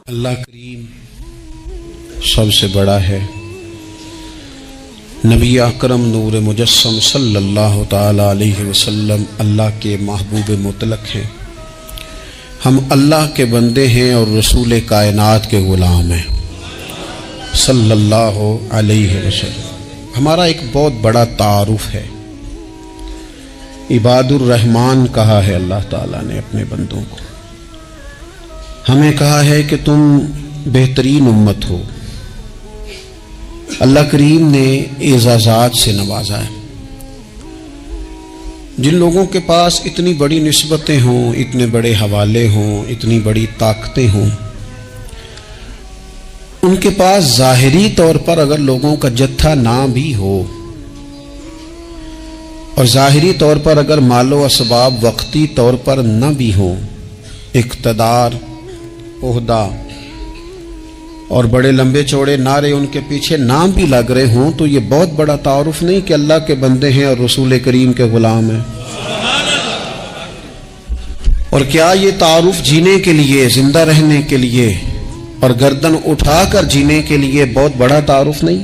اللہ کریم سب سے بڑا ہے۔ نبی اکرم نور مجسم صلی اللہ تعالی علیہ وسلم اللہ کے محبوب مطلق ہیں۔ ہم اللہ کے بندے ہیں اور رسول کائنات کے غلام ہیں صلی اللہ علیہ وسلم۔ ہمارا ایک بہت بڑا تعارف ہے۔ عباد الرحمن کہا ہے اللہ تعالیٰ نے اپنے بندوں کو، ہمیں کہا ہے کہ تم بہترین امت ہو۔ اللہ کریم نے اعزازات سے نوازا ہے۔ جن لوگوں کے پاس اتنی بڑی نسبتیں ہوں، اتنے بڑے حوالے ہوں، اتنی بڑی طاقتیں ہوں، ان کے پاس ظاہری طور پر اگر لوگوں کا جتھا نہ بھی ہو اور ظاہری طور پر اگر مال و اسباب وقتی طور پر نہ بھی ہوں، اقتدار، عہدہ اور بڑے لمبے چوڑے نعرے ان کے پیچھے نام بھی لگ رہے ہوں، تو یہ بہت بڑا تعارف نہیں کہ اللہ کے بندے ہیں اور رسول کریم کے غلام ہیں؟ اور کیا یہ تعارف جینے کے لیے، زندہ رہنے کے لیے اور گردن اٹھا کر جینے کے لیے بہت بڑا تعارف نہیں؟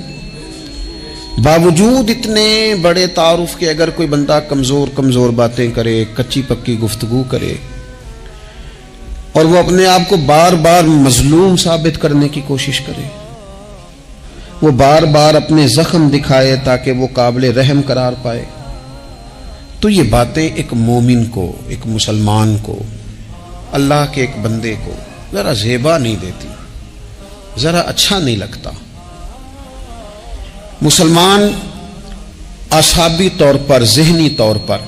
باوجود اتنے بڑے تعارف کے اگر کوئی بندہ کمزور باتیں کرے، کچی پکی گفتگو کرے اور وہ اپنے آپ کو بار بار مظلوم ثابت کرنے کی کوشش کرے، وہ بار بار اپنے زخم دکھائے تاکہ وہ قابل رحم قرار پائے، تو یہ باتیں ایک مومن کو، ایک مسلمان کو، اللہ کے ایک بندے کو ذرا زیبا نہیں دیتی، ذرا اچھا نہیں لگتا۔ مسلمان اعصابی طور پر، ذہنی طور پر،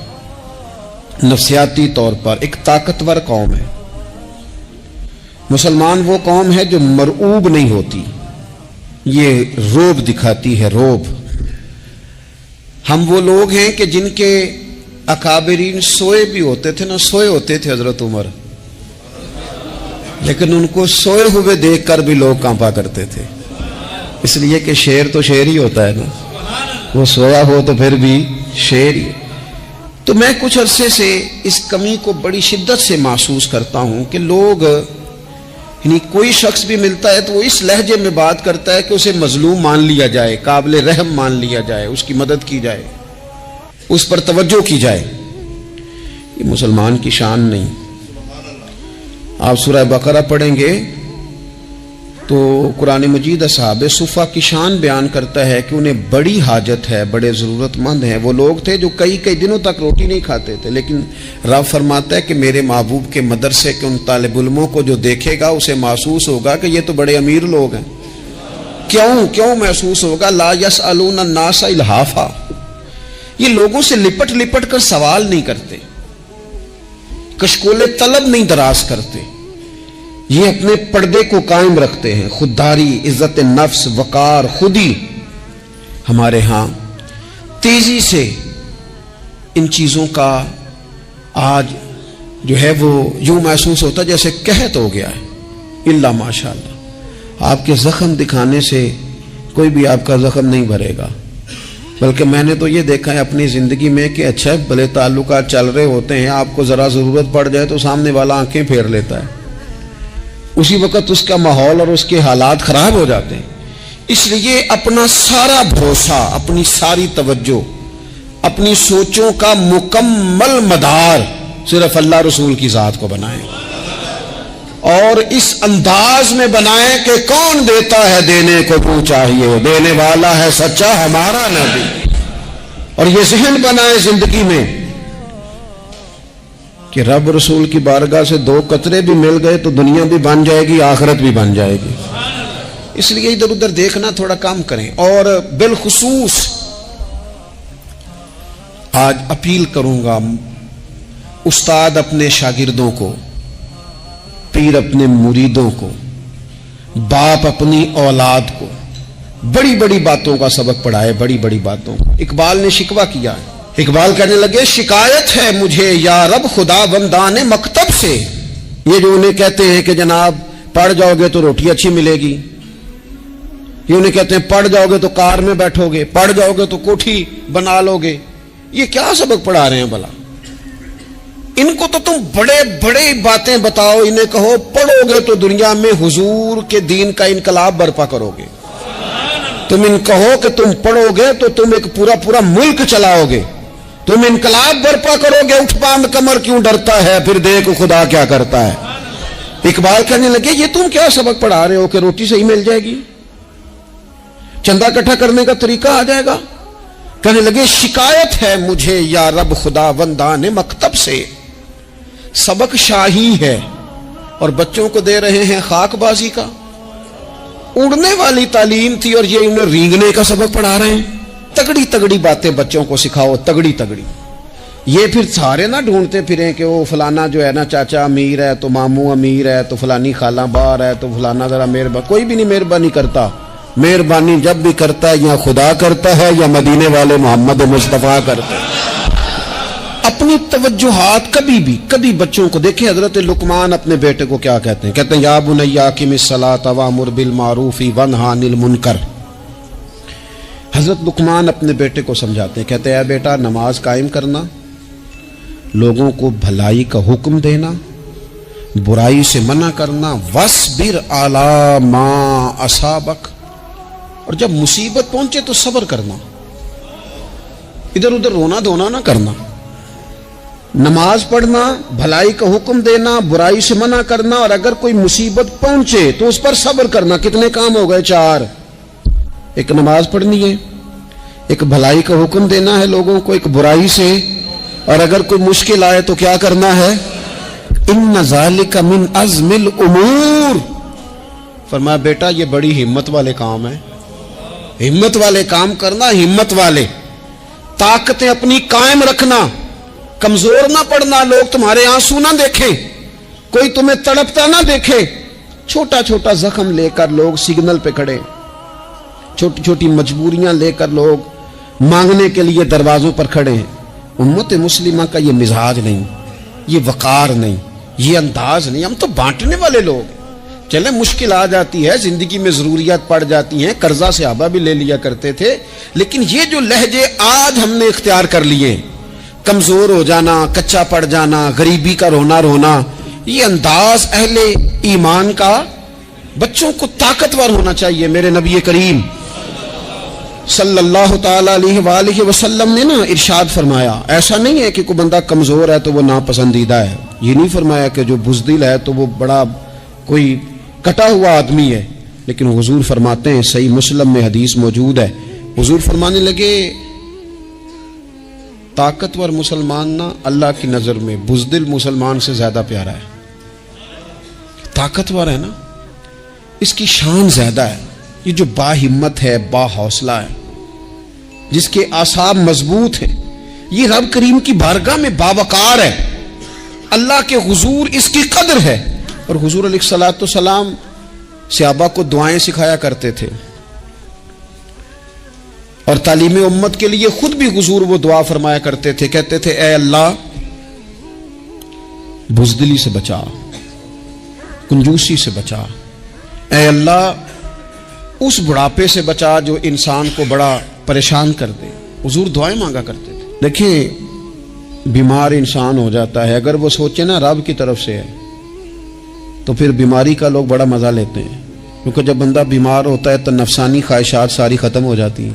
نفسیاتی طور پر ایک طاقتور قوم ہے۔ مسلمان وہ قوم ہے جو مرعوب نہیں ہوتی، یہ روب دکھاتی ہے، روب۔ ہم وہ لوگ ہیں کہ جن کے اکابرین سوئے بھی ہوتے تھے، نہ سوئے ہوتے تھے حضرت عمر، لیکن ان کو سوئے ہوئے دیکھ کر بھی لوگ کانپا کرتے تھے، اس لیے کہ شیر تو شیر ہی ہوتا ہے نا، وہ سویا ہو تو پھر بھی شیر ہی۔ تو میں کچھ عرصے سے اس کمی کو بڑی شدت سے محسوس کرتا ہوں کہ لوگ، یعنی کوئی شخص بھی ملتا ہے تو وہ اس لہجے میں بات کرتا ہے کہ اسے مظلوم مان لیا جائے، قابل رحم مان لیا جائے، اس کی مدد کی جائے، اس پر توجہ کی جائے۔ یہ مسلمان کی شان نہیں۔ آپ سورہ بقرہ پڑھیں گے تو قرآن مجید اصحاب صفہ کی شان بیان کرتا ہے کہ انہیں بڑی حاجت ہے، بڑے ضرورت مند ہیں۔ وہ لوگ تھے جو کئی دنوں تک روٹی نہیں کھاتے تھے، لیکن رب فرماتا ہے کہ میرے محبوب کے مدرسے کے ان طالب علموں کو جو دیکھے گا اسے محسوس ہوگا کہ یہ تو بڑے امیر لوگ ہیں۔ کیوں محسوس ہوگا؟ لا یسألون الناس الحافا، یہ لوگوں سے لپٹ کر سوال نہیں کرتے، کشکول طلب نہیں دراز کرتے، یہ اپنے پردے کو قائم رکھتے ہیں۔ خودداری، عزت نفس، وقار، خودی ہمارے ہاں تیزی سے ان چیزوں کا آج جو ہے وہ یوں محسوس ہوتا جیسے قحط ہو گیا ہے۔ اللہ ماشاءاللہ، آپ کے زخم دکھانے سے کوئی بھی آپ کا زخم نہیں بھرے گا، بلکہ میں نے تو یہ دیکھا ہے اپنی زندگی میں کہ اچھا بھلے تعلقات چل رہے ہوتے ہیں، آپ کو ذرا ضرورت پڑ جائے تو سامنے والا آنکھیں پھیر لیتا ہے، اسی وقت اس کا ماحول اور اس کے حالات خراب ہو جاتے ہیں۔ اس لیے اپنا سارا بھروسہ، اپنی ساری توجہ، اپنی سوچوں کا مکمل مدار صرف اللہ رسول کی ذات کو بنائیں، اور اس انداز میں بنائیں کہ کون دیتا ہے دینے کو تو چاہیے، دینے والا ہے سچا ہمارا نبی۔ اور یہ ذہن بنائیں زندگی میں کہ رب رسول کی بارگاہ سے 2 قطرے بھی مل گئے تو دنیا بھی بن جائے گی، آخرت بھی بن جائے گی۔ اس لیے ادھر ادھر دیکھنا تھوڑا کم کریں۔ اور بالخصوص آج اپیل کروں گا، استاد اپنے شاگردوں کو، پیر اپنے مریدوں کو، باپ اپنی اولاد کو بڑی بڑی باتوں کا سبق پڑھائے، بڑی بڑی باتوں۔ اقبال نے شکوہ کیا ہے، اقبال کہنے لگے شکایت ہے مجھے یا رب خدا بندان مکتب سے، یہ جو انہیں کہتے ہیں کہ جناب پڑھ جاؤ گے تو روٹی اچھی ملے گی، یہ انہیں کہتے ہیں پڑھ جاؤ گے تو کار میں بیٹھو گے، پڑھ جاؤ گے تو کوٹھی بنا لو گے، یہ کیا سبق پڑھا رہے ہیں بھلا؟ ان کو تو تم بڑے بڑے باتیں بتاؤ، انہیں کہو پڑھو گے تو دنیا میں حضور کے دین کا انقلاب برپا کرو گے، تم ان کہو کہ تم پڑھو گے تو تم ایک پورا ملک چلاؤ گے، تم انقلاب برپا کرو گے، اٹھ باندھ کمر کیوں ڈرتا ہے، پھر دیکھ خدا کیا کرتا ہے۔ اقبال کہنے لگے یہ تم کیا سبق پڑھا رہے ہو کہ روٹی صحیح مل جائے گی، چندہ اکٹھا کرنے کا طریقہ آ جائے گا؟ کہنے لگے شکایت ہے مجھے یا رب خدا وندان مکتب سے، سبق شاہی ہے اور بچوں کو دے رہے ہیں خاک بازی کا۔ اڑنے والی تعلیم تھی اور یہ انہیں رینگنے کا سبق پڑھا رہے ہیں۔ تگڑی تگڑی باتیں بچوں کو سکھاؤ، تگڑی تگڑی، یہ پھر سارے نہ ڈھونڈتے پھریں کہ وہ فلانا جو ہے نا چاچا امیر ہے تو ماموں امیر ہے تو فلانی خالہ باہر ہے تو فلانا ذرا مہربانی، کوئی بھی نہیں مہربانی کرتا۔ مہربانی جب بھی کرتا ہے یا خدا کرتا ہے یا مدینے والے محمد مصطفیٰ کرتے ہیں۔ اپنی توجہات کبھی بچوں کو دیکھیں، حضرت لقمان اپنے بیٹے کو کیا کہتے ہیں؟ کہتے ہیں یا بنی اقم الصلاۃ وامر بالمعروف وانہی عن المنکر۔ حضرت لقمان اپنے بیٹے کو سمجھاتے ہیں، کہتے ہیں اے بیٹا نماز قائم کرنا، لوگوں کو بھلائی کا حکم دینا، برائی سے منع کرنا، وَاصْبِرْ عَلَىٰ مَا أَصَابَكَ، اور جب مصیبت پہنچے تو صبر کرنا، ادھر ادھر رونا دھونا نہ کرنا، نماز پڑھنا، بھلائی کا حکم دینا، برائی سے منع کرنا، اور اگر کوئی مصیبت پہنچے تو اس پر صبر کرنا۔ کتنے کام ہو گئے؟ 4۔ ایک نماز پڑھنی ہے، ایک بھلائی کا حکم دینا ہے لوگوں کو، ایک برائی سے، اور اگر کوئی مشکل آئے تو کیا کرنا ہے؟ ان ذالک من عزم الامور۔ فرمایا بیٹا یہ بڑی ہمت والے کام ہیں، ہمت والے کام کرنا، ہمت والے، طاقتیں اپنی قائم رکھنا، کمزور نہ پڑنا، لوگ تمہارے آنسو نہ دیکھیں، کوئی تمہیں تڑپتا نہ دیکھے۔ چھوٹا چھوٹا زخم لے کر لوگ سگنل پہ کھڑے، چھوٹی چھوٹی مجبوریاں لے کر لوگ مانگنے کے لیے دروازوں پر کھڑے ہیں۔ امت مسلمہ کا یہ مزاج نہیں، یہ وقار نہیں، یہ انداز نہیں، ہم تو بانٹنے والے لوگ ہیں۔ چلے مشکل آ جاتی ہے، زندگی میں ضروریات پڑ جاتی ہیں، قرضہ صحابہ بھی لے لیا کرتے تھے، لیکن یہ جو لہجے آج ہم نے اختیار کر لیے، کمزور ہو جانا، کچا پڑ جانا، غریبی کا رونا، یہ انداز اہل ایمان کا، بچوں کو طاقتور ہونا چاہیے۔ میرے نبی کریم صلی اللہ تعالی علیہ وآلہ وسلم نے نا ارشاد فرمایا، ایسا نہیں ہے کہ کوئی بندہ کمزور ہے تو وہ ناپسندیدہ ہے، یہ نہیں فرمایا کہ جو بزدل ہے تو وہ بڑا کوئی کٹا ہوا آدمی ہے، لیکن حضور فرماتے ہیں، صحیح مسلم میں حدیث موجود ہے، حضور فرمانے لگے طاقتور مسلمان نا اللہ کی نظر میں بزدل مسلمان سے زیادہ پیارا ہے۔ طاقتور ہے نا، اس کی شان زیادہ ہے، یہ جو با ہمت ہے، با حوصلہ ہے، جس کے اعصاب مضبوط ہیں، یہ رب کریم کی بارگاہ میں باوقار ہے، اللہ کے حضور اس کی قدر ہے۔ اور حضور علیہ الصلوۃ والسلام صحابہ کو دعائیں سکھایا کرتے تھے، اور تعلیم امت کے لیے خود بھی حضور وہ دعا فرمایا کرتے تھے، کہتے تھے اے اللہ بزدلی سے بچا، کنجوسی سے بچا، اے اللہ اس بڑھاپے سے بچا جو انسان کو بڑا پریشان کر دے۔ حضور دعائیں مانگا کرتے تھے۔ دیکھیں بیمار انسان ہو جاتا ہے، اگر وہ سوچے نا رب کی طرف سے ہے تو پھر بیماری کا لوگ بڑا مزہ لیتے ہیں، کیونکہ جب بندہ بیمار ہوتا ہے تو نفسانی خواہشات ساری ختم ہو جاتی ہیں۔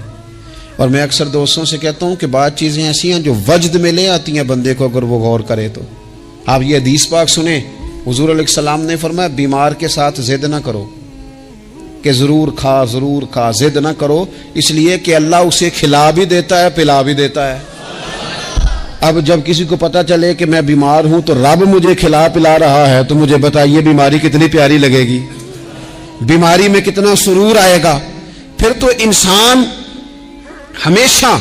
اور میں اکثر دوستوں سے کہتا ہوں کہ بعض چیزیں ایسی ہیں جو وجد میں لے آتی ہیں بندے کو، اگر وہ غور کرے تو۔ آپ یہ حدیث پاک سنیں، حضور علیہ السلام نے فرمایا بیمار کے ساتھ ضد نہ کرو کہ ضرور کھا، ضد نہ کرو، اس لیے کہ اللہ اسے کھلا بھی دیتا ہے، پلا بھی دیتا ہے۔ اب جب کسی کو پتا چلے کہ میں بیمار ہوں تو رب مجھے کھلا پلا رہا ہے تو مجھے بتائیے بیماری کتنی پیاری لگے گی، بیماری میں کتنا سرور آئے گا۔ پھر تو انسان ہمیشہ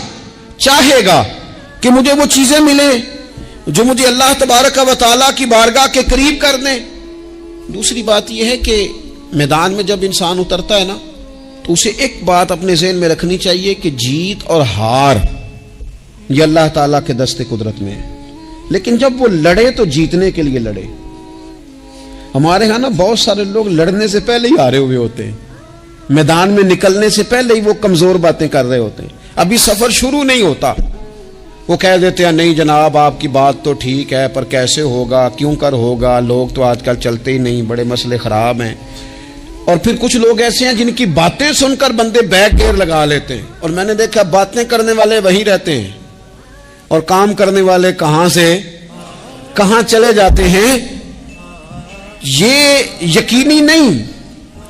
چاہے گا کہ مجھے وہ چیزیں ملیں جو مجھے اللہ تبارک و تعالیٰ کی بارگاہ کے قریب کر دیں۔ دوسری بات یہ ہے کہ میدان میں جب انسان اترتا ہے نا تو اسے ایک بات اپنے ذہن میں رکھنی چاہیے کہ جیت اور ہار یہ اللہ تعالیٰ کے دست قدرت میں ہے، لیکن جب وہ لڑے تو جیتنے کے لیے لڑے۔ ہمارے ہاں نا بہت سارے لوگ لڑنے سے پہلے ہی ہارے ہوئے ہوتے ہیں، میدان میں نکلنے سے پہلے ہی وہ کمزور باتیں کر رہے ہوتے ہیں، ابھی سفر شروع نہیں ہوتا وہ کہہ دیتے ہیں نہیں جناب آپ کی بات تو ٹھیک ہے پر کیسے ہوگا، کیوں کر ہوگا، لوگ تو آج کل چلتے ہی نہیں، بڑے مسئلے خراب ہیں۔ اور پھر کچھ لوگ ایسے ہیں جن کی باتیں سن کر بندے بیک گیئر لگا لیتے ہیں، اور میں نے دیکھا باتیں کرنے والے وہیں رہتے ہیں اور کام کرنے والے کہاں سے کہاں چلے جاتے ہیں۔ یہ یقینی نہیں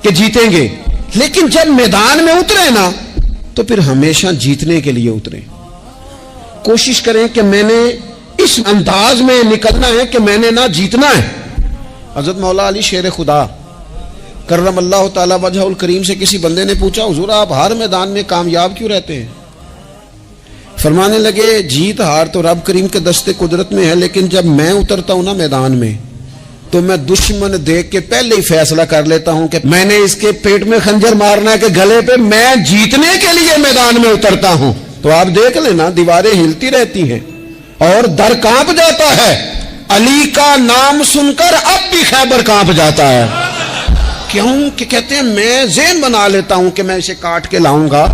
کہ جیتیں گے، لیکن جب میدان میں اترے نا تو پھر ہمیشہ جیتنے کے لیے اتریں۔ کوشش کریں کہ میں نے اس انداز میں نکلنا ہے کہ میں نے نہ جیتنا ہے۔ حضرت مولا علی شیر خدا کرم اللہ تعالی وجہ الکریم سے کسی بندے نے پوچھا حضور آپ ہر میدان میں کامیاب کیوں رہتے ہیں؟ فرمانے لگے جیت ہار تو رب کریم کے دستے قدرت میں ہے، لیکن جب میں اترتا ہوں نا میدان میں تو میں دشمن دیکھ کے پہلے ہی فیصلہ کر لیتا ہوں کہ میں نے اس کے پیٹ میں خنجر مارنا ہے کہ گلے پہ، میں جیتنے کے لیے میدان میں اترتا ہوں۔ تو آپ دیکھ لینا دیواریں ہلتی رہتی ہیں اور در کانپ جاتا ہے، علی کا نام سن کر اب بھی خیبر کانپ جاتا ہے۔ کیوں کہ کہتے ہیں میں ذہن بنا لیتا ہوں کہ میں اسے کاٹ کے لاؤں گا،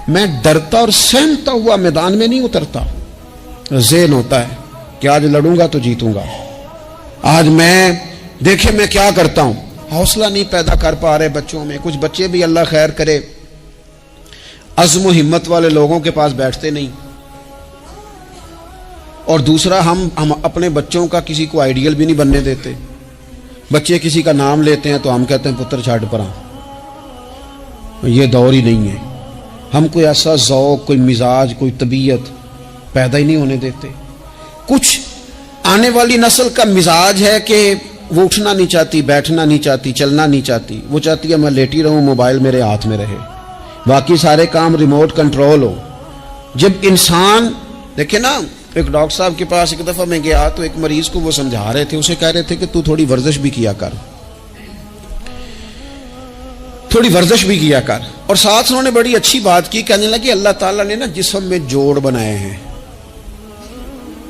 میں ڈرتا اور سہمتا ہوا میدان میں نہیں اترتا۔ ذہن ہوتا ہے کہ آج لڑوں گا تو جیتوں گا، آج میں دیکھیں میں کیا کرتا ہوں۔ حوصلہ نہیں پیدا کر پا رہے بچوں میں، کچھ بچے بھی اللہ خیر کرے عزم و ہمت والے لوگوں کے پاس بیٹھتے نہیں، اور دوسرا ہم اپنے بچوں کا کسی کو آئیڈیل بھی نہیں بننے دیتے۔ بچے کسی کا نام لیتے ہیں تو ہم کہتے ہیں پتر چھاڑ پرا، یہ دور ہی نہیں ہے۔ ہم کوئی ایسا ذوق، کوئی مزاج، کوئی طبیعت پیدا ہی نہیں ہونے دیتے۔ کچھ آنے والی نسل کا مزاج ہے کہ وہ اٹھنا نہیں چاہتی، بیٹھنا نہیں چاہتی، چلنا نہیں چاہتی، وہ چاہتی ہے میں لیٹی رہوں، موبائل میرے ہاتھ میں رہے، باقی سارے کام ریموٹ کنٹرول ہو۔ جب انسان دیکھیں نا، ایک ڈاکٹر صاحب کے پاس ایک دفعہ میں گیا تو ایک مریض کو وہ سمجھا رہے تھے، اسے کہہ رہے تھے کہ تو تھوڑی ورزش بھی کیا کر، تھوڑی ورزش بھی کیا کر، اور ساتھ انہوں نے بڑی اچھی بات کی، کہنے لگے اللہ تعالیٰ نے نا جسم میں جوڑ بنائے ہیں،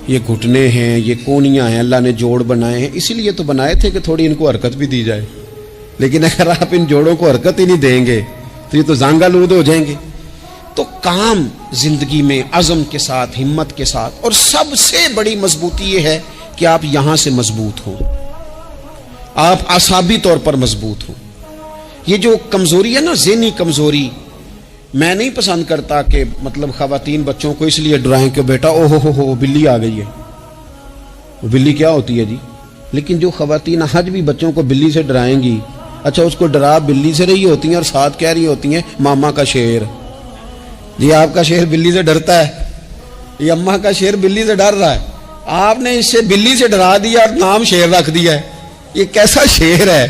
یہ گھٹنے ہیں، یہ کونیاں ہیں، اللہ نے جوڑ بنائے ہیں، اسی لیے تو بنائے تھے کہ تھوڑی ان کو حرکت بھی دی جائے، لیکن اگر آپ ان جوڑوں کو حرکت ہی نہیں دیں گے تو یہ تو زانگا لود ہو جائیں گے۔ تو کام زندگی میں عزم کے ساتھ، ہمت کے ساتھ، اور سب سے بڑی مضبوطی یہ ہے کہ آپ یہاں سے مضبوط ہوں، آپ اعصابی طور پر مضبوط ہوں۔ یہ جو کمزوری ہے نا، ذہنی کمزوری، میں نہیں پسند کرتا کہ مطلب خواتین بچوں کو اس لیے ڈرائیں کہ بیٹا او ہو بلی آ گئی ہے۔ وہ بلی کیا ہوتی ہے جی؟ لیکن جو خواتین آج بھی بچوں کو بلی سے ڈرائیں گی، اچھا اس کو ڈرا بلی سے رہی ہوتی ہیں اور ساتھ کہہ رہی ہوتی ہیں ماما کا شیر، جی آپ کا شیر بلی سے ڈرتا ہے، یہ اماں کا شیر بلی سے ڈر رہا ہے، آپ نے اس سے بلی سے ڈرا دیا اور نام شیر رکھ دیا ہے۔ یہ کیسا شیر ہے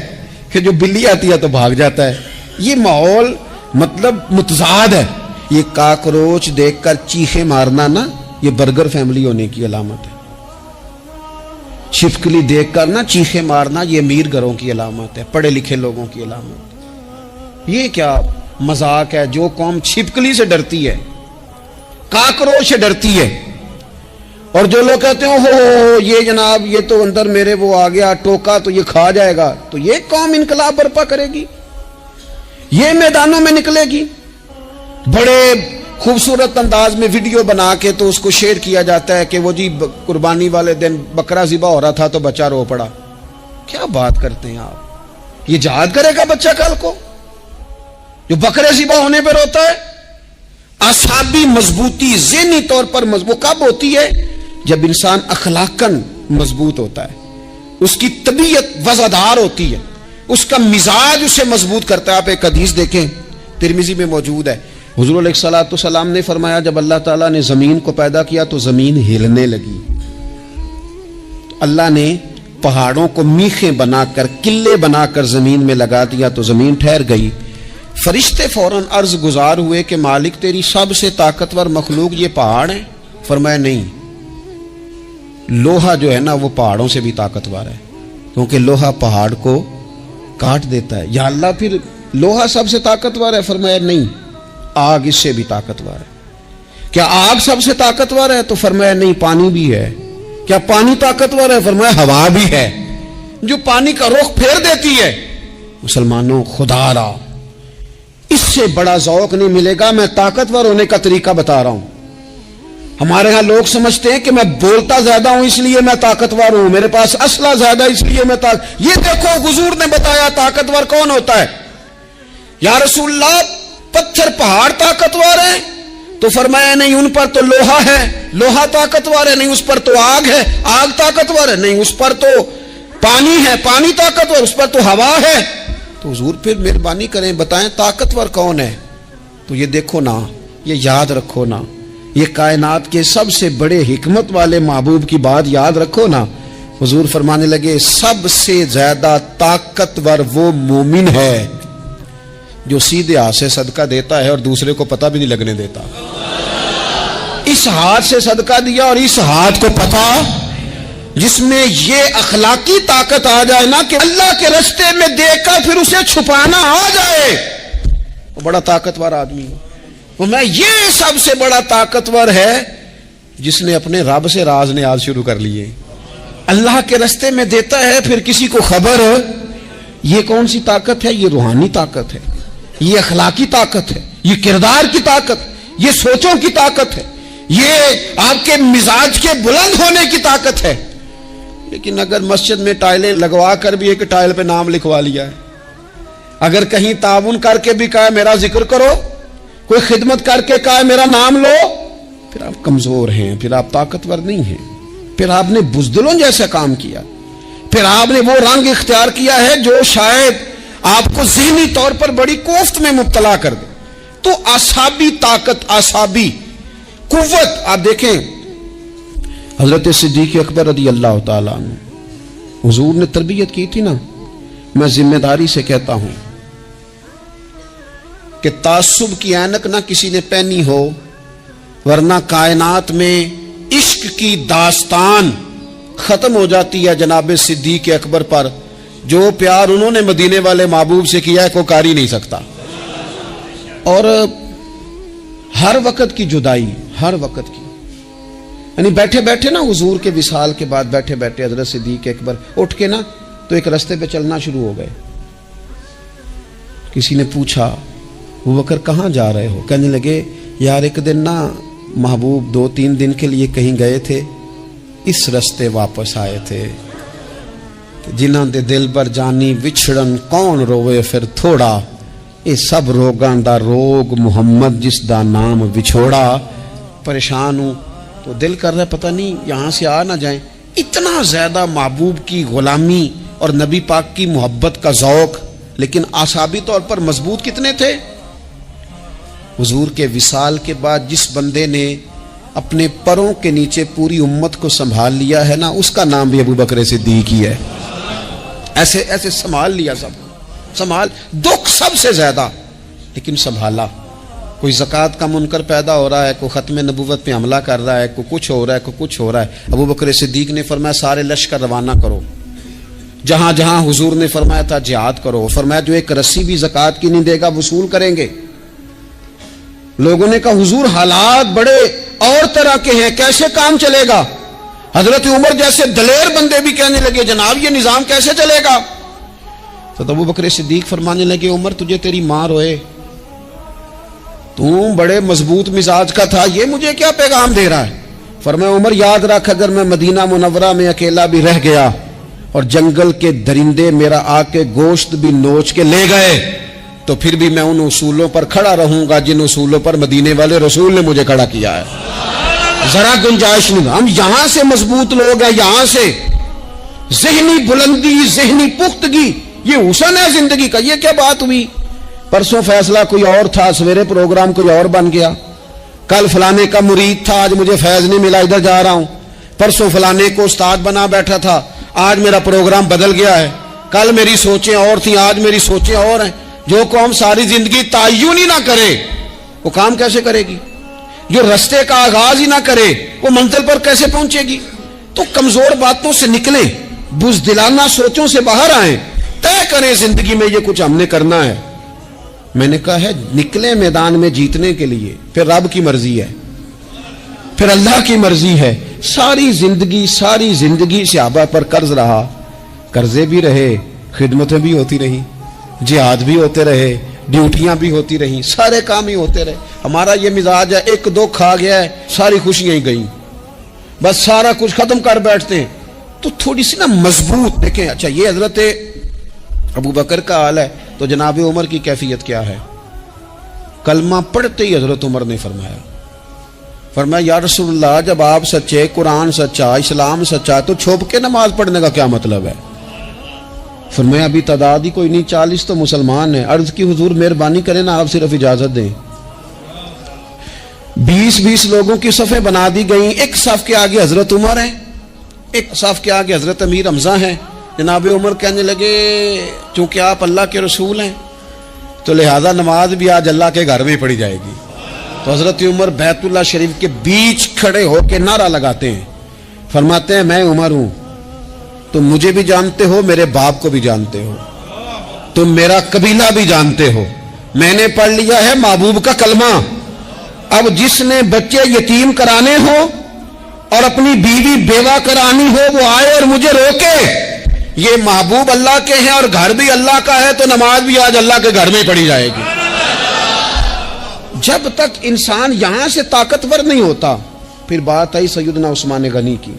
کہ جو بلی آتی ہے تو بھاگ جاتا ہے؟ یہ ماحول مطلب متضاد ہے۔ یہ کاکروچ دیکھ کر چیخیں مارنا نا، یہ برگر فیملی ہونے کی علامت ہے۔ چھپکلی دیکھ کر نا چیخیں مارنا، یہ امیر گھروں کی علامت ہے، پڑھے لکھے لوگوں کی علامت۔ یہ کیا مذاق ہے؟ جو قوم چھپکلی سے ڈرتی ہے، کاکروچ سے ڈرتی ہے، اور جو لوگ کہتے ہیں ہو یہ جناب یہ تو اندر میرے وہ آ گیا ٹوکا تو یہ کھا جائے گا، تو یہ قوم انقلاب برپا کرے گی، یہ میدانوں میں نکلے گی۔ بڑے خوبصورت انداز میں ویڈیو بنا کے تو اس کو شیئر کیا جاتا ہے کہ وہ جی قربانی والے دن بکرا ذبح ہو رہا تھا تو بچہ رو پڑا۔ کیا بات کرتے ہیں آپ؟ یہ جہاد کرے گا بچہ کل کو جو بکرے ذبح ہونے پہ روتا ہے؟ اعصابی مضبوطی ذہنی طور پر مضبوط کب ہوتی ہے؟ جب انسان اخلاقاً مضبوط ہوتا ہے، اس کی طبیعت وزادار ہوتی ہے، اس کا مزاج اسے مضبوط کرتا ہے۔ آپ ایک حدیث دیکھیں، ترمذی میں موجود ہے، حضور علیہ الصلوۃ والسلام نے فرمایا جب اللہ تعالیٰ نے زمین کو پیدا کیا تو زمین ہلنے لگی، تو اللہ نے پہاڑوں کو میخیں بنا کر، قلعے بنا کر زمین میں لگا دیا تو زمین ٹھہر گئی۔ فرشتے فوراً عرض گزار ہوئے کہ مالک تیری سب سے طاقتور مخلوق یہ پہاڑ ہیں؟ فرمایا نہیں، لوہا جو ہے نا وہ پہاڑوں سے بھی طاقتور ہے، کیونکہ لوہا پہاڑ کو کاٹ دیتا ہے۔ یا اللہ پھر لوہا سب سے طاقتور ہے؟ فرمایا نہیں، آگ اس سے بھی طاقتور ہے۔ کیا آگ سب سے طاقتور ہے؟ تو فرمایا نہیں، پانی بھی ہے۔ کیا پانی طاقتور ہے؟ فرمایا ہوا بھی ہے، جو پانی کا رخ پھیر دیتی ہے۔ مسلمانوں خدا را اس سے بڑا ذوق نہیں ملے گا۔ میں طاقتور ہونے کا طریقہ بتا رہا ہوں، ہمارے ہاں لوگ سمجھتے ہیں کہ میں بولتا زیادہ ہوں اس لیے میں طاقتور ہوں، میرے پاس اسلحہ زیادہ اس لیے میں یہ دیکھو حضور نے بتایا طاقتور کون ہوتا ہے۔ یا رسول اللہ پتھر پہاڑ طاقتور ہیں؟ تو فرمایا نہیں، ان پر تو لوہا ہے، لوہا طاقتور ہے، نہیں اس پر تو آگ ہے، آگ طاقتور ہے، نہیں اس پر تو پانی ہے، پانی طاقتور، اس پر تو ہوا ہے۔ تو حضور پھر مہربانی کریں بتائیں طاقتور کون ہے؟ تو یہ دیکھو نا، یہ یاد رکھو نا، یہ کائنات کے سب سے بڑے حکمت والے محبوب کی بات یاد رکھو نا۔ حضور فرمانے لگے سب سے زیادہ طاقتور وہ مومن ہے جو سیدھے ہاتھ سے صدقہ دیتا ہے اور دوسرے کو پتہ بھی نہیں لگنے دیتا۔ اس ہاتھ سے صدقہ دیا اور اس ہاتھ کو پتہ، جس میں یہ اخلاقی طاقت آ جائے نا کہ اللہ کے راستے میں دے کر پھر اسے چھپانا آ جائے، وہ بڑا طاقتور آدمی ہے۔ میں یہ سب سے بڑا طاقتور ہے جس نے اپنے رب سے راز نیاز شروع کر لیے، اللہ کے راستے میں دیتا ہے پھر کسی کو خبر۔ یہ کون سی طاقت ہے؟ یہ روحانی طاقت ہے، یہ اخلاقی طاقت ہے، یہ کردار کی طاقت، یہ سوچوں کی طاقت ہے، یہ آپ کے مزاج کے بلند ہونے کی طاقت ہے۔ لیکن اگر مسجد میں ٹائلیں لگوا کر بھی ایک ٹائل پہ نام لکھوا لیا ہے، اگر کہیں تعاون کر کے بھی کہا میرا ذکر کرو، کوئی خدمت کر کے کہا میرا نام لو، پھر آپ کمزور ہیں، پھر آپ طاقتور نہیں ہیں، پھر آپ نے بزدلوں جیسا کام کیا، پھر آپ نے وہ رنگ اختیار کیا ہے جو شاید آپ کو ذہنی طور پر بڑی کوفت میں مبتلا کر دے۔ تو اعصابی طاقت، اعصابی قوت، آپ دیکھیں حضرت صدیق اکبر رضی اللہ تعالیٰ عنہ، حضور نے تربیت کی تھی نا، میں ذمہ داری سے کہتا ہوں کہ تعصب کی اینک نہ کسی نے پہنی ہو، ورنہ کائنات میں عشق کی داستان ختم ہو جاتی ہے جناب صدیق اکبر پر۔ جو پیار انہوں نے مدینے والے محبوب سے کیا ہے کوئی کر ہی نہیں سکتا۔ اور ہر وقت کی جدائی، ہر وقت کی، یعنی بیٹھے بیٹھے نا حضور کے وصال کے بعد بیٹھے بیٹھے حضرت صدیق اکبر اٹھ کے نا تو ایک رستے پہ چلنا شروع ہو گئے۔ کسی نے پوچھا ابو بکر کہاں جا رہے ہو؟ کہنے لگے یار ایک دن نا محبوب 2-3 دن کے لیے کہیں گئے تھے، اس رستے واپس آئے تھے، جنہاں دے دل بر جانی وچھڑن کون روے پھر تھوڑا، اے سب روگاں دا روگ محمد جس دا نام وچھوڑا۔ پریشان ہوں تو دل کر رہا ہے پتہ نہیں یہاں سے آ نہ جائیں۔ اتنا زیادہ محبوب کی غلامی اور نبی پاک کی محبت کا ذوق، لیکن اعصابی طور پر مضبوط کتنے تھے؟ حضور کے وصال کے بعد جس بندے نے اپنے پروں کے نیچے پوری امت کو سنبھال لیا ہے نا، اس کا نام بھی ابو بکر صدیق ہی ہے۔ ایسے ایسے سنبھال لیا، سب سنبھال، دکھ سب سے زیادہ لیکن سنبھالا۔ کوئی زکوٰۃ کا منکر پیدا ہو رہا ہے، کوئی ختم نبوت پہ حملہ کر رہا ہے، کوئی کچھ ہو رہا ہے، کوئی کچھ ہو رہا ہے، ابو بکر صدیق نے فرمایا سارے لشکر روانہ کرو، جہاں جہاں حضور نے فرمایا تھا جہاد کرو، فرمایا جو ایک رسی بھی زکوٰۃ کی نہیں دے گا وصول کریں گے۔ لوگوں نے کہا حضور حالات بڑے اور طرح کے ہیں، کیسے کام چلے گا؟ حضرت عمر جیسے دلیر بندے بھی کہنے لگے جناب یہ نظام کیسے چلے گا؟ تو ابو بکر صدیق فرمانے لگے عمر تجھے تیری ماں روئے، تو بڑے مضبوط مزاج کا تھا، یہ مجھے کیا پیغام دے رہا ہے؟ فرمایا عمر یاد رکھ اگر میں مدینہ منورہ میں اکیلا بھی رہ گیا اور جنگل کے درندے میرا آ کے گوشت بھی نوچ کے لے گئے تو پھر بھی میں ان اصولوں پر کھڑا رہوں گا جن اصولوں پر مدینے والے رسول نے مجھے کھڑا کیا ہے۔ ذرا گنجائش نہیں، ہم یہاں سے مضبوط لوگ ہیں، یہاں سے ذہنی بلندی، ذہنی پختگی، یہ حسن ہے زندگی کا۔ یہ کیا بات ہوئی؟ پرسوں فیصلہ کوئی اور تھا، سویرے پروگرام کوئی اور بن گیا، کل فلانے کا مرید تھا آج مجھے فیض نہیں ملا ادھر جا رہا ہوں، پرسوں فلانے کو استاد بنا بیٹھا تھا آج میرا پروگرام بدل گیا ہے، کل میری سوچیں اور تھیں آج میری سوچیں اور ہیں۔ جو قوم ساری زندگی تعین ہی نہ کرے وہ کام کیسے کرے گی؟ جو رستے کا آغاز ہی نہ کرے وہ منزل پر کیسے پہنچے گی؟ تو کمزور باتوں سے نکلیں، بزدلانہ سوچوں سے باہر آئیں، طے کریں زندگی میں یہ کچھ ہم نے کرنا ہے۔ میں نے کہا ہے نکلے میدان میں جیتنے کے لیے، پھر رب کی مرضی ہے، پھر اللہ کی مرضی ہے۔ ساری زندگی صحابہ پر قرض رہا، قرضے بھی رہے، خدمتیں بھی ہوتی رہی، جہاد بھی ہوتے رہے، ڈیوٹیاں بھی ہوتی رہیں، سارے کام ہی ہوتے رہے۔ ہمارا یہ مزاج ہے، ایک دو کھا گیا ہے ساری خوشیاں ہی گئیں، بس سارا کچھ ختم کر بیٹھتے ہیں. تو تھوڑی سی نا مضبوط دیکھیں. اچھا یہ حضرت ابو بکر کا حال ہے تو جناب عمر کی کیفیت کیا ہے؟ کلمہ پڑھتے ہی حضرت عمر نے فرمایا یا رسول اللہ جب آپ سچے، قرآن سچا، اسلام سچا، تو چھپ کے نماز پڑھنے کا کیا مطلب ہے؟ فرمایا ابھی تعداد ہی کوئی نہیں، 40 تو مسلمان ہیں. عرض کی حضور مہربانی کریں نا، آپ صرف اجازت دیں. 20 لوگوں کی صفیں بنا دی گئیں. ایک صف کے آگے حضرت عمر ہیں، ایک صف کے آگے حضرت امیر حمزہ ہیں. جناب عمر کہنے لگے چونکہ آپ اللہ کے رسول ہیں تو لہذا نماز بھی آج اللہ کے گھر میں پڑھی جائے گی. تو حضرت عمر بیت اللہ شریف کے بیچ کھڑے ہو کے نعرہ لگاتے ہیں، فرماتے ہیں میں عمر ہوں، تم مجھے بھی جانتے ہو، میرے باپ کو بھی جانتے ہو، تم میرا قبیلہ بھی جانتے ہو، میں نے پڑھ لیا ہے محبوب کا کلمہ. اب جس نے بچے یتیم کرانے ہو اور اپنی بیوی بیوہ کرانی ہو وہ آئے اور مجھے روکے. یہ محبوب اللہ کے ہیں اور گھر بھی اللہ کا ہے، تو نماز بھی آج اللہ کے گھر میں پڑھی جائے گی. جب تک انسان یہاں سے طاقتور نہیں ہوتا. پھر بات آئی سیدنا عثمان غنی کی.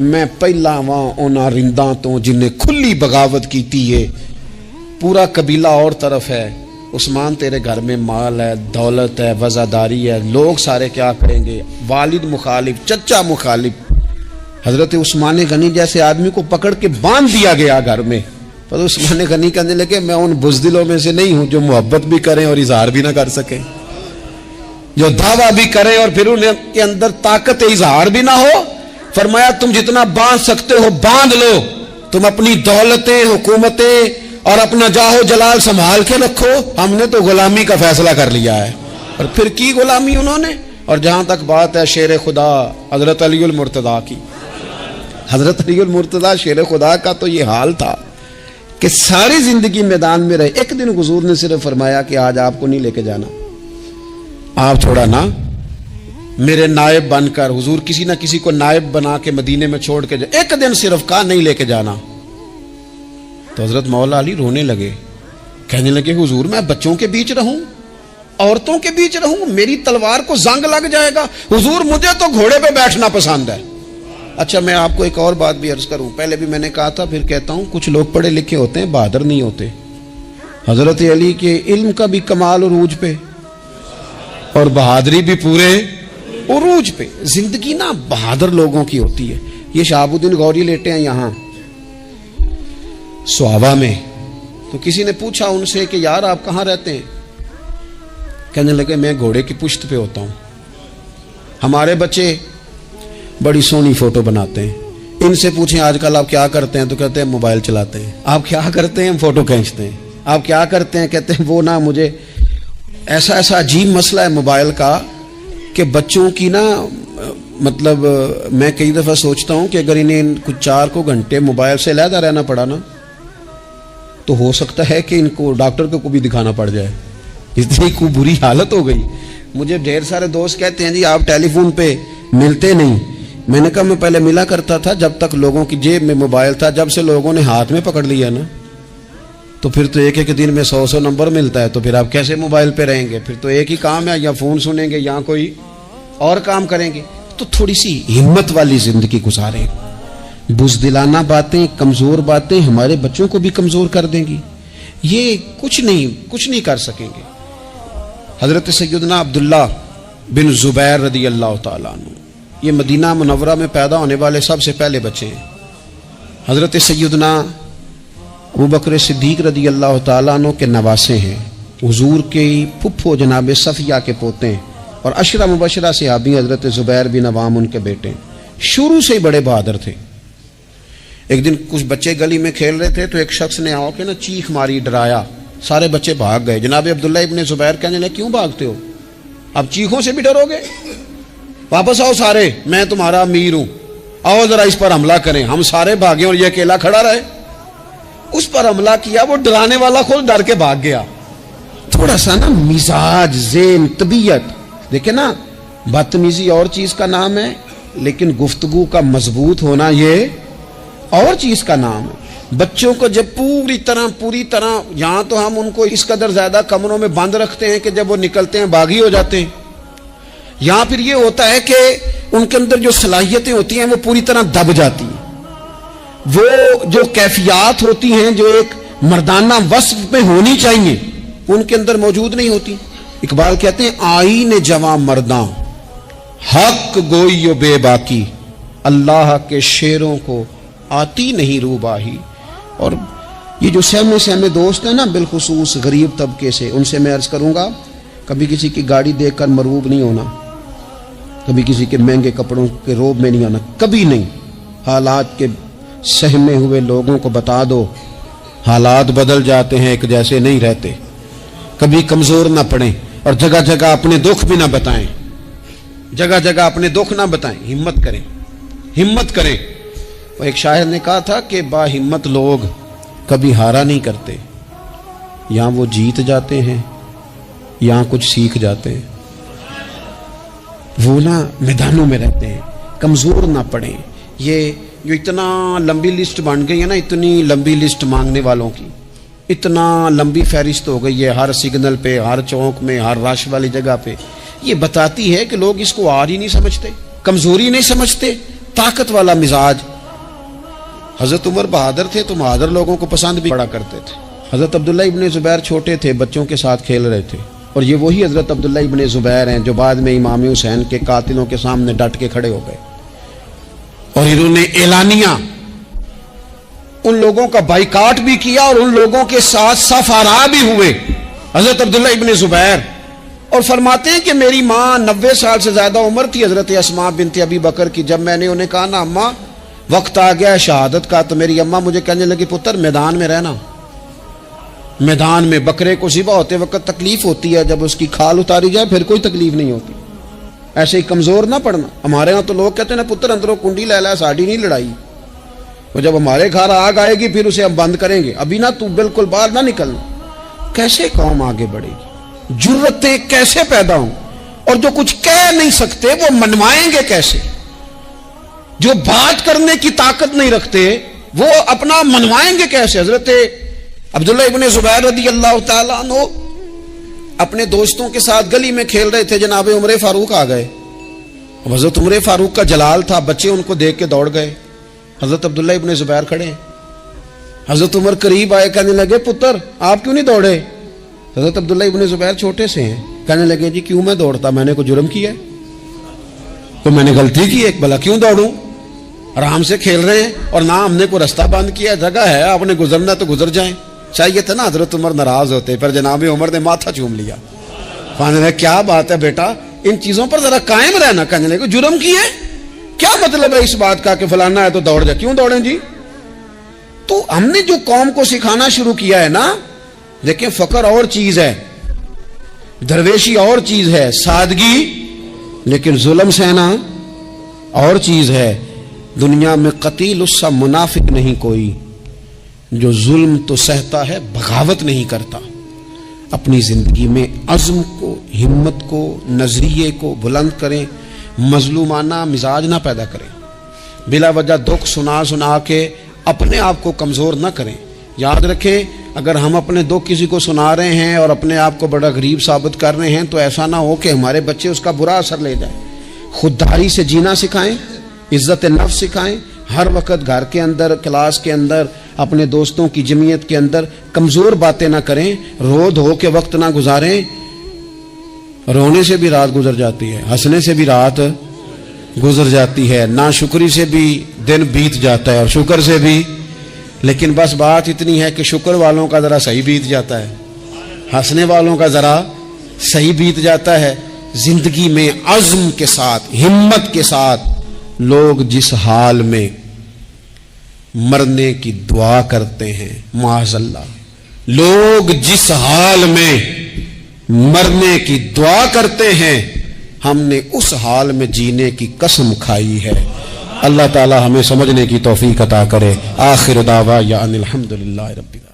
میں پہلا وہاں اونا رنداں تو جنہیں کھلی بغاوت کی تھی، ہے پورا قبیلہ اور طرف ہے. عثمان تیرے گھر میں مال ہے، دولت ہے، وزاداری ہے، لوگ سارے کیا کریں گے؟ والد مخالف، چچا مخالف. حضرت عثمان غنی جیسے آدمی کو پکڑ کے باندھ دیا گیا گھر میں. پر عثمان غنی کہنے لگے میں ان بزدلوں میں سے نہیں ہوں جو محبت بھی کریں اور اظہار بھی نہ کر سکیں، جو دعویٰ بھی کریں اور پھر ان کے اندر طاقت اظہار بھی نہ ہو. فرمایا تم جتنا باندھ سکتے ہو باندھ لو، تم اپنی دولتیں، حکومتیں اور اپنا جاہو جلال سنبھال کے رکھو، ہم نے تو غلامی کا فیصلہ کر لیا ہے. اور پھر کی غلامی انہوں نے. اور جہاں تک بات ہے شیر خدا حضرت علی المرتضیٰ کی، حضرت علی المرتضیٰ شیر خدا کا تو یہ حال تھا کہ ساری زندگی میدان میں رہے. ایک دن حضور نے صرف فرمایا کہ آج آپ کو نہیں لے کے جانا، آپ تھوڑا نا میرے نائب بن کر، حضور کسی نہ کسی کو نائب بنا کے مدینے میں چھوڑ کے جائے. ایک دن صرف کہا نہیں لے کے جانا. تو حضرت مولا علی رونے لگے، کہنے لگے حضور میں بچوں کے بیچ رہوں، عورتوں کے بیچ رہوں، میری تلوار کو زنگ لگ جائے گا. حضور مجھے تو گھوڑے پہ بیٹھنا پسند ہے. اچھا میں آپ کو ایک اور بات بھی عرض کروں، پہلے بھی میں نے کہا تھا پھر کہتا ہوں، کچھ لوگ پڑھے لکھے ہوتے ہیں بہادر نہیں ہوتے. حضرت علی کے علم کا بھی کمال عروج پہ اور بہادری بھی پورے عروج پہ. زندگی نا بہادر لوگوں کی ہوتی ہے. یہ شہاب الدین غوری لیٹے ہیں یہاں سوابا میں. تو کسی نے پوچھا ان سے کہ یار آپ کہاں رہتے ہیں؟ کہنے لگے میں گھوڑے کی پشت پہ ہوتا ہوں. ہمارے بچے بڑی سونی فوٹو بناتے ہیں. ان سے پوچھیں آج کل آپ کیا کرتے ہیں؟ تو کہتے ہیں موبائل چلاتے ہیں. آپ کیا کرتے ہیں؟ فوٹو کھینچتے ہیں. آپ کیا کرتے ہیں؟ کہتے ہیں وہ نا مجھے ایسا عجیب مسئلہ ہے موبائل کا کہ بچوں کی نا مطلب میں کئی دفعہ سوچتا ہوں کہ اگر انہیں کچھ 4 گھنٹے موبائل سے علیحدہ رہنا پڑا نا تو ہو سکتا ہے کہ ان کو ڈاکٹر کو بھی دکھانا پڑ جائے، اتنی کو بری حالت ہو گئی. مجھے ڈھیر سارے دوست کہتے ہیں جی آپ ٹیلی فون پہ ملتے نہیں. میں نے کہا میں پہلے ملا کرتا تھا جب تک لوگوں کی جیب میں موبائل تھا. جب سے لوگوں نے ہاتھ میں پکڑ لیا نا تو پھر تو ایک دن میں 100 نمبر ملتا ہے. تو پھر آپ کیسے موبائل پہ رہیں گے؟ پھر تو ایک ہی کام ہے، یا فون سنیں گے یا کوئی اور کام کریں گے. تو تھوڑی سی ہمت والی زندگی گزاریں. بزدلانہ باتیں، کمزور باتیں ہمارے بچوں کو بھی کمزور کر دیں گی. یہ کچھ نہیں کر سکیں گے. حضرت سیدنا عبداللہ بن زبیر رضی اللہ تعالیٰ عنہ یہ مدینہ منورہ میں پیدا ہونے والے سب سے پہلے بچے ہیں. حضرت سیدنا ابوبکر صدیق رضی اللہ تعالیٰ عنہ کے نواسے ہیں. حضور کے پھپھو جناب صفیہ کے پوتے ہیں اور عشرہ مبشرہ صحابی حضرت زبیر بن عوام ان کے بیٹے. شروع سے ہی بڑے بہادر تھے. ایک دن کچھ بچے گلی میں کھیل رہے تھے تو ایک شخص نے آ کے نا چیخ ماری، ڈرایا. سارے بچے بھاگ گئے. جناب عبداللہ ابن زبیر کہنے لگے کیوں بھاگتے ہو؟ اب چیخوں سے بھی ڈرو گے؟ واپس آؤ سارے، میں تمہارا امیر ہوں، آؤ ذرا اس پر حملہ کریں. ہم سارے بھاگے اور یہ اکیلا کھڑا رہے. اس پر حملہ کیا، وہ ڈرانے والا خود ڈر کے بھاگ گیا. تھوڑا سا نا مزاج، ذہن، طبیعت دیکھیں نا. بدتمیزی اور چیز کا نام ہے لیکن گفتگو کا مضبوط ہونا یہ اور چیز کا نام ہے. بچوں کو جب پوری طرح یہاں تو ہم ان کو اس قدر زیادہ کمروں میں بند رکھتے ہیں کہ جب وہ نکلتے ہیں باغی ہو جاتے ہیں. یہاں پھر یہ ہوتا ہے کہ ان کے اندر جو صلاحیتیں ہوتی ہیں وہ پوری طرح دب جاتی ہیں. وہ جو کیفیات ہوتی ہیں جو ایک مردانہ وصف میں ہونی چاہیے ان کے اندر موجود نہیں ہوتی. اقبال کہتے ہیں آئین جواں مرداں حق گوئی و بے باکی، اللہ کے شیروں کو آتی نہیں روباہی. اور یہ جو سہمے دوست ہیں نا بالخصوص غریب طبقے سے، ان سے میں عرض کروں گا کبھی کسی کی گاڑی دیکھ کر مرعوب نہیں ہونا، کبھی کسی کے مہنگے کپڑوں کے روب میں نہیں آنا، کبھی نہیں. حالات کے سہمے ہوئے لوگوں کو بتا دو حالات بدل جاتے ہیں، ایک جیسے نہیں رہتے. کبھی کمزور نہ پڑیں اور جگہ جگہ اپنے دکھ بھی نہ بتائیں، جگہ جگہ اپنے دکھ نہ بتائیں. ہمت کریں. اور ایک شاعر نے کہا تھا کہ با ہمت لوگ کبھی ہارا نہیں کرتے، یہاں وہ جیت جاتے ہیں، یہاں کچھ سیکھ جاتے ہیں. وہ نا میدانوں میں رہتے ہیں. کمزور نہ پڑیں. یہ جو اتنا لمبی لسٹ بن گئی ہے نا، اتنی لمبی لسٹ مانگنے والوں کی، اتنا لمبی فہرست ہو گئی ہے ہر سگنل پہ، ہر چوک میں، ہر رش والی جگہ پہ. یہ بتاتی ہے کہ لوگ اس کو آر ہی نہیں سمجھتے، کمزوری نہیں سمجھتے، طاقت والا مزاج. حضرت عمر بہادر تھے تو بہادر لوگوں کو پسند بھی بڑا کرتے تھے. حضرت عبداللہ ابن زبیر چھوٹے تھے، بچوں کے ساتھ کھیل رہے تھے، اور یہ وہی حضرت عبداللہ ابن زبیر ہیں جو بعد میں امام حسین کے قاتلوں کے سامنے ڈٹ کے کھڑے ہو گئے اور انہوں نے اعلانیہ ان لوگوں کا بائیکاٹ بھی کیا اور ان لوگوں کے ساتھ سفارا بھی ہوئے. حضرت عبداللہ ابن زبیر اور فرماتے ہیں کہ میری ماں 90 سال سے زیادہ عمر تھی حضرت اسماء بنت ابی بکر کی. جب میں نے انہیں کہا نا اماں وقت آ گیا ہے شہادت کا، تو میری اماں مجھے کہنے لگی پتر میدان میں رہنا. میدان میں بکرے کو ذبح ہوتے وقت تکلیف ہوتی ہے، جب اس کی کھال اتاری جائے پھر کوئی تکلیف نہیں ہوتی. ایسے ہی کمزور نہ پڑنا. ہمارے ہاں تو لوگ کہتے ہیں نا پتر اندروں کنڈی لے لا ساڑی نہیں لڑائی. وہ جب ہمارے گھر آگ آئے گی پھر اسے ہم بند کریں گے، ابھی نہ تو بالکل باہر نہ نکلنا. کیسے قوم آگے بڑھے گی؟ جرتیں کیسے پیدا ہوں؟ اور جو کچھ کہہ نہیں سکتے وہ منوائیں گے کیسے؟ جو بات کرنے کی طاقت نہیں رکھتے وہ اپنا منوائیں گے کیسے؟ حضرت عبداللہ ابن زبیر رضی اللہ تعالیٰ عنہ اپنے دوستوں کے ساتھ گلی میں کھیل رہے تھے، جناب عمر فاروق آ گئے. حضرت عمر فاروق کا جلال تھا، بچے ان کو دیکھ کے دوڑ گئے. حضرت عبداللہ ابن زبیر کھڑے ہیں. حضرت عمر قریب آئے، کہنے لگے پتر آپ کیوں نہیں دوڑے؟ حضرت عبداللہ ابن زبیر چھوٹے سے ہیں، کہنے لگے جی کیوں میں دوڑتا، میں نے کوئی جرم کیا ہے؟ تو میں نے غلطی کی ہے، بھلا کیوں دوڑوں؟ آرام سے کھیل رہے ہیں اور نہ ہم نے کوئی رستہ بند کیا، جگہ ہے، آپ نے گزرنا تو گزر جائیں. چاہیے تھا نا حضرت عمر ناراض ہوتے، پر جناب عمر نے ماتھا چوم لیا. کیا بات ہے بیٹا، ان چیزوں پر ذرا قائم رہنا. کہنے لگے جرم کیے، کیا مطلب ہے اس بات کا کہ فلانا ہے تو دوڑ جائے؟ کیوں دوڑیں جی؟ تو ہم نے جو قوم کو سکھانا شروع کیا ہے نا، دیکھیں فقر اور چیز ہے، درویشی اور چیز ہے، سادگی، لیکن ظلم سہنا اور چیز ہے. دنیا میں قتیل اس سا منافق نہیں کوئی جو ظلم تو سہتا ہے بغاوت نہیں کرتا. اپنی زندگی میں عزم کو، ہمت کو، نظریے کو بلند کریں، مظلومانہ مزاج نہ پیدا کریں، بلا وجہ دکھ سنا کے اپنے آپ کو کمزور نہ کریں. یاد رکھیں اگر ہم اپنے دکھ کسی کو سنا رہے ہیں اور اپنے آپ کو بڑا غریب ثابت کر رہے ہیں تو ایسا نہ ہو کہ ہمارے بچے اس کا برا اثر لے جائیں. خودداری سے جینا سکھائیں، عزت نفس سکھائیں. ہر وقت گھر کے اندر، کلاس کے اندر، اپنے دوستوں کی جمعیت کے اندر کمزور باتیں نہ کریں، رو دھو کے وقت نہ گزاریں. رونے سے بھی رات گزر جاتی ہے، ہنسنے سے بھی رات گزر جاتی ہے، ناشکری سے بھی دن بیت جاتا ہے اور شکر سے بھی. لیکن بس بات اتنی ہے کہ شکر والوں کا ذرا صحیح بیت جاتا ہے، ہنسنے والوں کا ذرا صحیح بیت جاتا ہے. زندگی میں عزم کے ساتھ، ہمت کے ساتھ لوگ جس حال میں مرنے کی دعا کرتے ہیں، معاذ اللہ، لوگ جس حال میں مرنے کی دعا کرتے ہیں، ہم نے اس حال میں جینے کی قسم کھائی ہے. اللہ تعالی ہمیں سمجھنے کی توفیق عطا کرے. آخر دعوانا ان الحمدللہ رب العالمین.